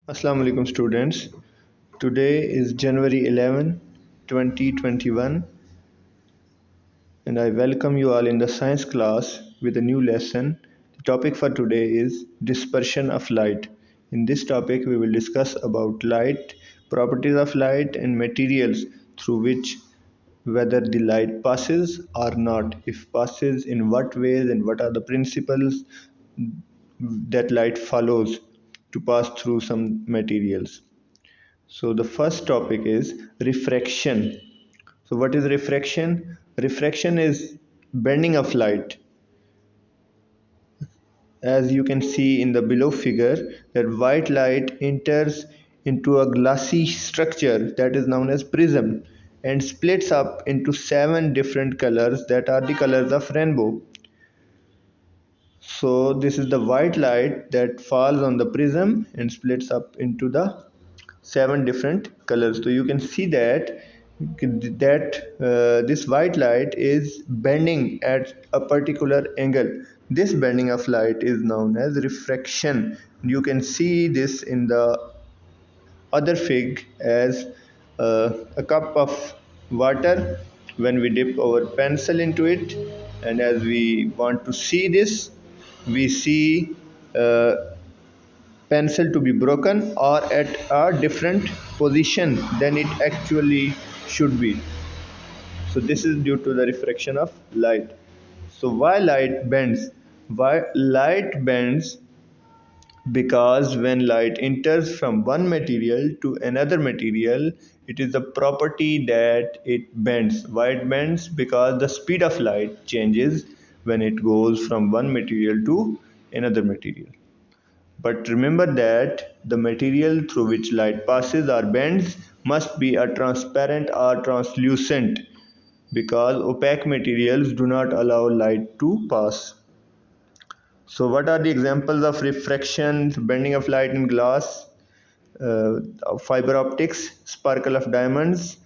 Assalamu alaikum students. Today is January 11, 2021 and I welcome you all in the science class with a new lesson. The topic for today is dispersion of light. In this topic we will discuss about light, properties of light and materials through which whether the light passes or not. If passes, in what ways and what are the principles that light follows to pass through some materials. So the first topic is refraction. So what is refraction? Refraction is bending of light. As you can see in the below figure, that white light enters into a glassy structure that is known as prism and splits up into 7 different colors that are the colors of rainbow. So this is the white light that falls on the prism and splits up into the 7 different colors. So you can see that this white light is bending at a particular angle. This bending of light is known as refraction. You can see this in the other fig as a cup of water. When we dip our pencil into it, and as we want to see this, we see pencil to be broken or at a different position than it actually should be. So this is due to the refraction of light. So why light bends? Why light bends? Because when light enters from one material to another material, it is the property that it bends. Why it bends? Because the speed of light changes when it goes from one material to another material. But remember that the material through which light passes or bends must be a transparent or translucent, because opaque materials do not allow light to pass. So what are the examples of refraction, bending of light in glass, fiber optics, sparkle of diamonds,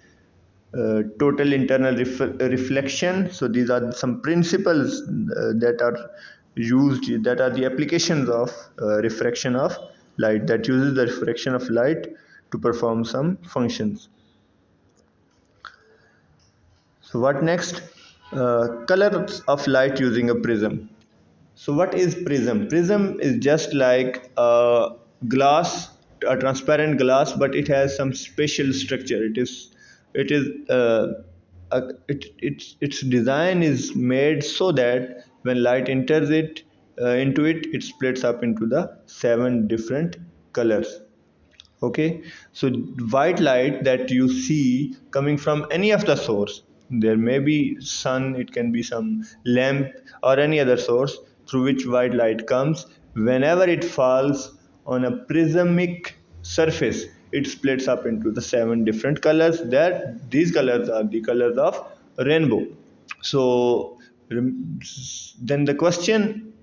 total internal reflection? So these are some principles that are used, that are the applications of refraction of light, that uses the refraction of light to perform some functions. So what next? Colors of light using a prism. So what is prism? Prism is just like a glass, a transparent glass, but it has some special structure. Its design is made so that when light enters into it, it splits up into the 7 different colors. Okay, so white light that you see coming from any of the source, there may be sun, it can be some lamp or any other source through which white light comes. Whenever it falls on a prismatic surface, it splits up into the 7 different colors. That these colors are the colors of rainbow. So then the question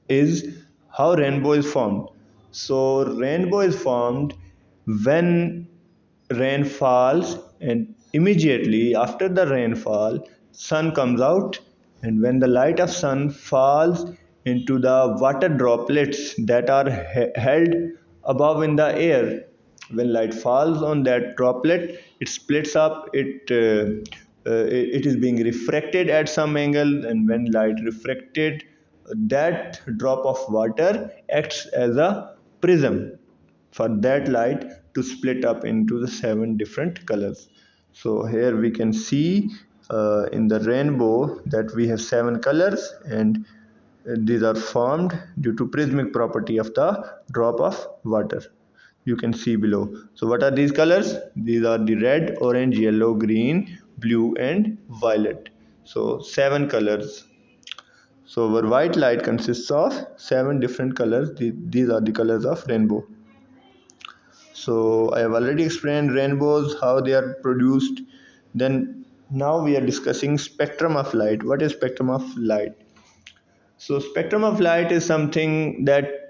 is how rainbow is formed. So rainbow is formed when rain falls, and immediately after the rainfall sun comes out, and when the light of sun falls into the water droplets that are held above in the air, when light falls on that droplet, it splits up, it is being refracted at some angle, and when light refracted, that drop of water acts as a prism for that light to split up into the 7 different colors. So here we can see in the rainbow that we have 7 colors, and these are formed due to prismatic property of the drop of water. You can see below. So what are these colors? These are the red, orange, yellow, green, blue and violet. So 7 colors. So our white light consists of 7 different colors. These are the colors of rainbow. So I have already explained rainbows, how they are produced. Then now we are discussing spectrum of light. What is spectrum of light? So spectrum of light is something that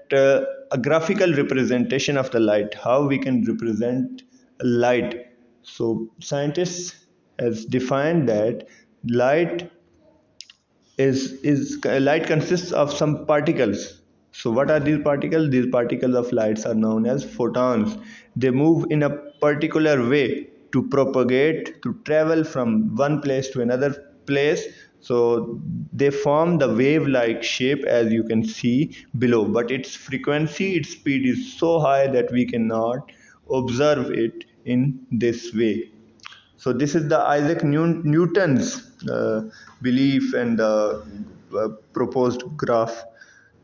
a graphical representation of the light, how we can represent light. So scientists has defined that light light consists of some particles. So what are these particles? These particles of lights are known as photons. They move in a particular way to propagate, to travel from one place to another place. So they form the wave-like shape as you can see below. But its frequency, its speed is so high that we cannot observe it in this way. So this is the Isaac Newton's belief and proposed graph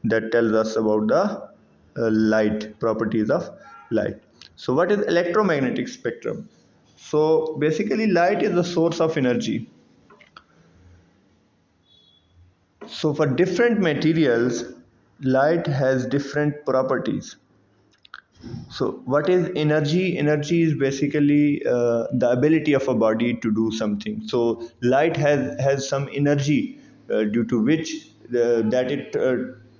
that tells us about the light properties of light. So what is electromagnetic spectrum? So basically light is the source of energy. So for different materials, light has different properties. So what is energy? Energy is basically the ability of a body to do something. So light has some energy due to which that it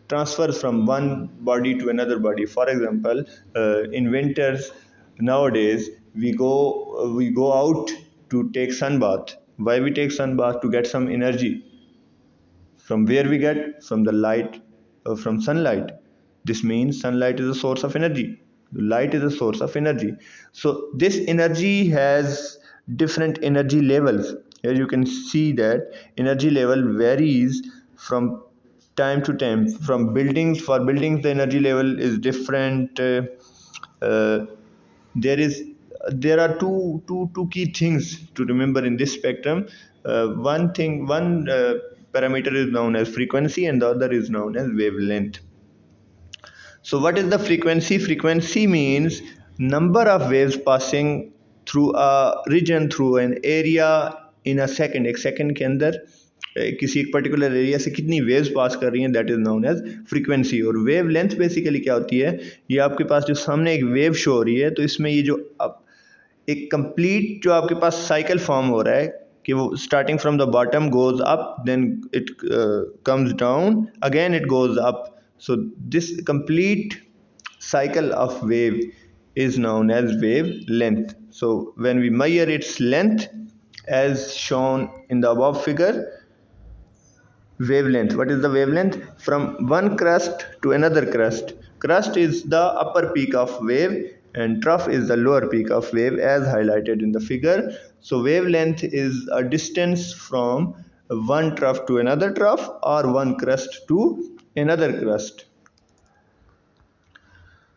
transfers from one body to another body. For example, in winters nowadays we go out to take sun bath. Why we take sun bath? To get some energy. From where we get? From the light, from sunlight. This means sunlight is a source of energy. Light is a source of energy. So this energy has different energy levels. Here you can see that energy level varies from time to time. From buildings, for buildings the energy level is different. Uh, there is there are two key things to remember in this spectrum. One parameter is known as frequency and the other is known as wavelength. So what is the frequency? Frequency means number of waves passing through a region, through an area in a second. एक second के अंदर किसी एक particular area से कितनी waves पास कर रही हैं, that is known as frequency. और वेव लेंथ बेसिकली क्या होती है? ये आपके पास जो सामने एक वेव शो हो रही है, तो इसमें ये जो एक कंप्लीट जो आपके पास साइकिल फॉर्म हो रहा है कि वो starting from the bottom goes up, then it comes down, again it goes up. So this complete cycle of wave is known as wavelength. So when we measure its length as shown in the above figure, wavelength, what is the wavelength? From one crust to another crust. Crust is the upper peak of wave and trough is the lower peak of wave as highlighted in the figure. So wavelength is a distance from one trough to another trough or one crust to another crust.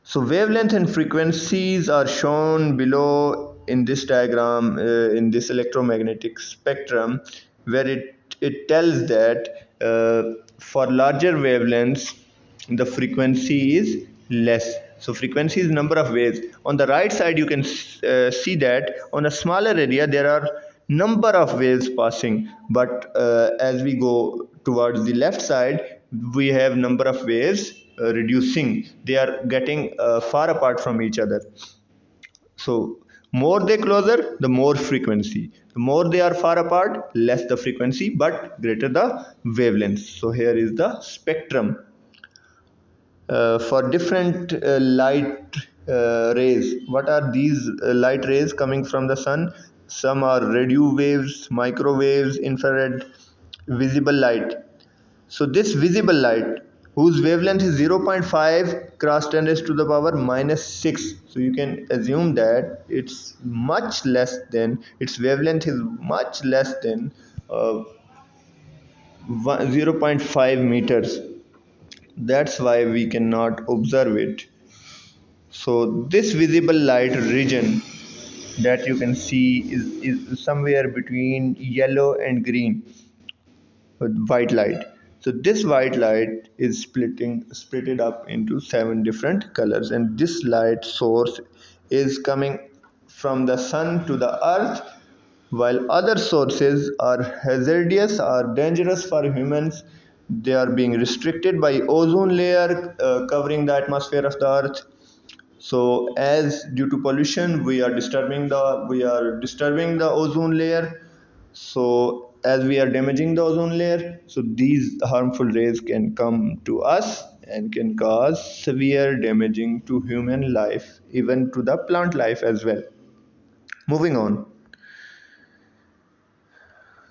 So wavelength and frequencies are shown below in this diagram, in this electromagnetic spectrum, where it tells that for larger wavelengths the frequency is less. So frequency is number of waves. On the right side you can see that on a smaller area there are number of waves passing, but as we go towards the left side we have number of waves reducing. They are getting far apart from each other. So more they closer, the more frequency. The more they are far apart, less the frequency, but greater the wavelength. So here is the spectrum for different light rays. What are these light rays coming from the sun? Some are radio waves, microwaves, infrared, visible light. So this visible light, whose wavelength is 0.5 cross 10 raised to the power minus 6. So you can assume that it's much less than, its wavelength is much less than 0.5 meters. That's why we cannot observe it. So this visible light region that you can see is somewhere between yellow and green white light. So this white light is splitted up into 7 different colors, and this light source is coming from the sun to the earth, while other sources are hazardous or dangerous for humans. They are being restricted by ozone layer covering the atmosphere of the earth. So as due to pollution we are disturbing the ozone layer. So as we are damaging the ozone layer, so these harmful rays can come to us and can cause severe damaging to human life, even to the plant life as well. Moving on.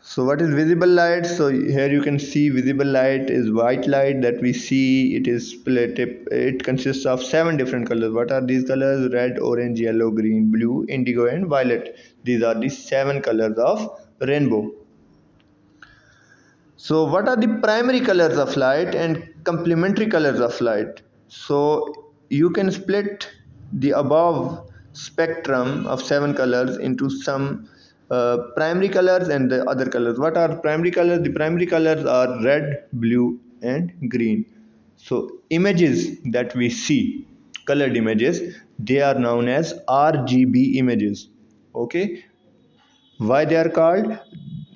So what is visible light? So here you can see visible light is white light that we see. It is split. It consists of 7 different colors. What are these colors? Red, orange, yellow, green, blue, indigo, and violet. These are the 7 colors of rainbow. So what are the primary colors of light and complementary colors of light? So you can split the above spectrum of 7 colors into some primary colors and the other colors. What are primary colors? The primary colors are red, blue, and green. So images that we see, colored images, they are known as RGB images. Okay, why they are called?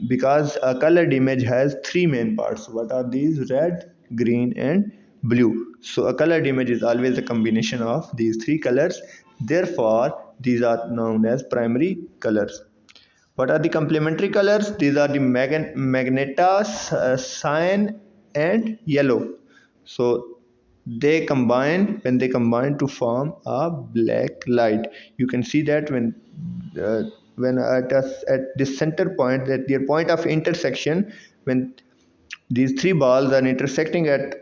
Because a colored image has 3 main parts. What are these? Red, green, and blue. So a colored image is always a combination of these 3 colors. Therefore, these are known as primary colors. What are the complementary colors? These are the magenta, cyan, and yellow. So when they combine to form a black light. You can see that uh, when at this center point, at their point of intersection, when these 3 balls are intersecting at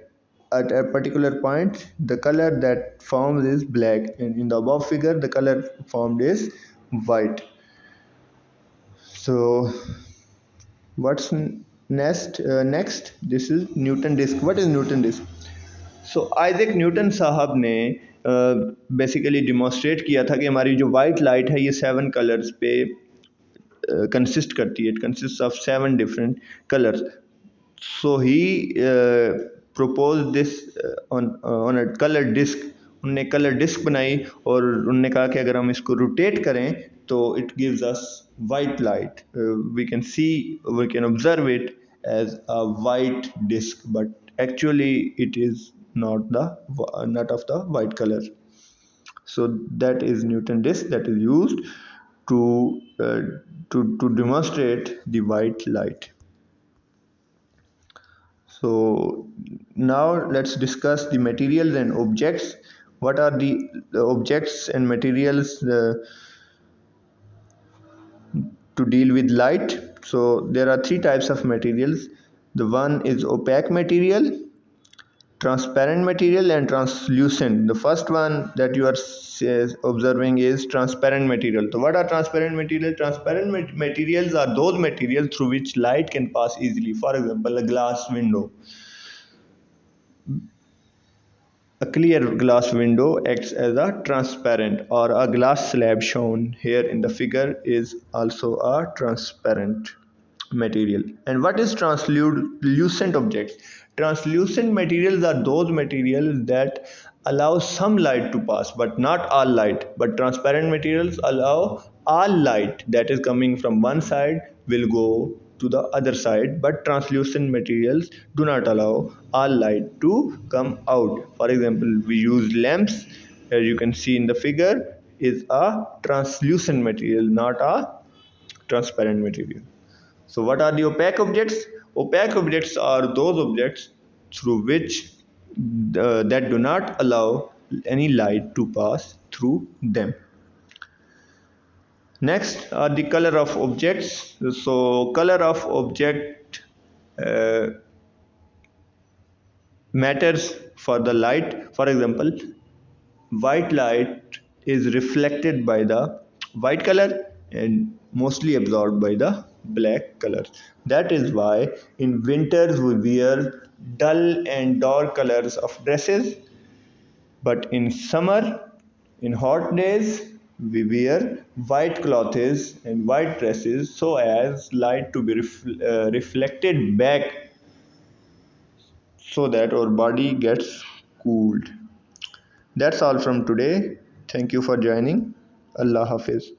a particular point, the color that forms is black, and in the above figure the color formed is white. So what's next? This is Newton disk. What is Newton disk? So Isaac Newton साहब ने basically demonstrate किया था कि हमारी जो white light है ये 7 colours पे कंसिस्ट करती है. It consist of 7 different colours. So he propose this on a colour disc. उनने कलर डिस्क बनाई और उनने कहा कि अगर हम इसको रोटेट करें तो it gives us white light. We can observe it as a white disk, but actually it is not of the white color. So that is Newton disk that is used to uh, to demonstrate the white light. So now let's discuss the materials and objects. What are the objects and materials to deal with light? So there are 3 types of materials. The one is opaque material, transparent material, and translucent. The first one that you are observing is transparent material. So what are transparent material? Transparent materials are those materials through which light can pass easily. For example, a glass window. A clear glass window acts as a transparent, or a glass slab shown here in the figure is also a transparent material. And what is translucent objects? Translucent materials are those materials that allow some light to pass but not all light. But transparent materials allow all light that is coming from one side will go to the other side, but translucent materials do not allow all light to come out. For example, we use lamps, as you can see in the figure, is a translucent material, not a transparent material. So what are the opaque objects? Opaque objects are those objects through which that do not allow any light to pass through them. Next are the color of objects. So color of object uh, matters for the light. For example, white light is reflected by the white color and mostly absorbed by the black color. That is why in winters we wear dull and dark colors of dresses, but in summer, in hot days, we wear white clothes and white dresses so as light to be reflected back so that our body gets cooled. That's all from today. Thank you for joining. Allah Hafiz.